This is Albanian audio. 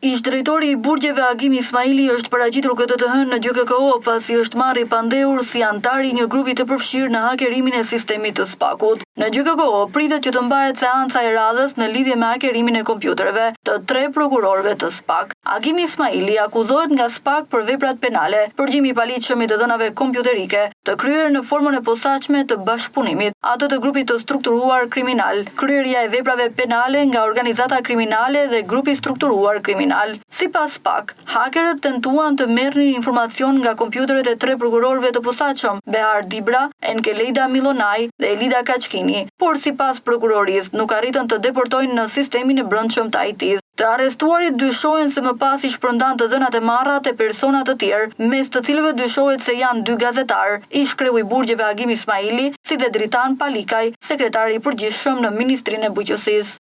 Ish drejtori i burgjeve Agim Ismaili është paraqitur këtë të hënë në GKO pasi është marrë i pandehur si antar i një grupi të përfshirë në hakerimin e sistemit të SPAK-ut. Në GKO pritet që të mbahet seanca e radhës në lidhje me hakerimin e kompjuterëve të 3 prokurorëve të SPAK. Agim Ismaili akuzohet nga SPAK për veprat penale, përgjigje i paligjshëm i të dhënave kompjuterike, të kryer në formën e posaçme të bashkëpunimit, atë të grupit të strukturuar kriminal, kryerja e veprave penale nga organizata kriminale dhe grupi strukturuar kriminal. Sipas SPAK, hakerët tentuan të merrnin informacion nga kompjuteret e 3 prokurorëve të posaçëm, Behar Dibra, Enkelejda Milonaj dhe Elida Kaçkini, por sipas prokurorisë nuk arritën të deportojnë në sistemin e brendshëm të IT-s. Të arrestuarit dyshohen se më pas i shpërndan të dhënat e marra te persona të tjerë, mes të cilëve dyshohet se janë 2 gazetarë, ish kreu i burgjeve Agim Ismaili, si dhe Dritan Palikaj, sekretari i përgjithshëm në Ministrinë e Bujqësisë.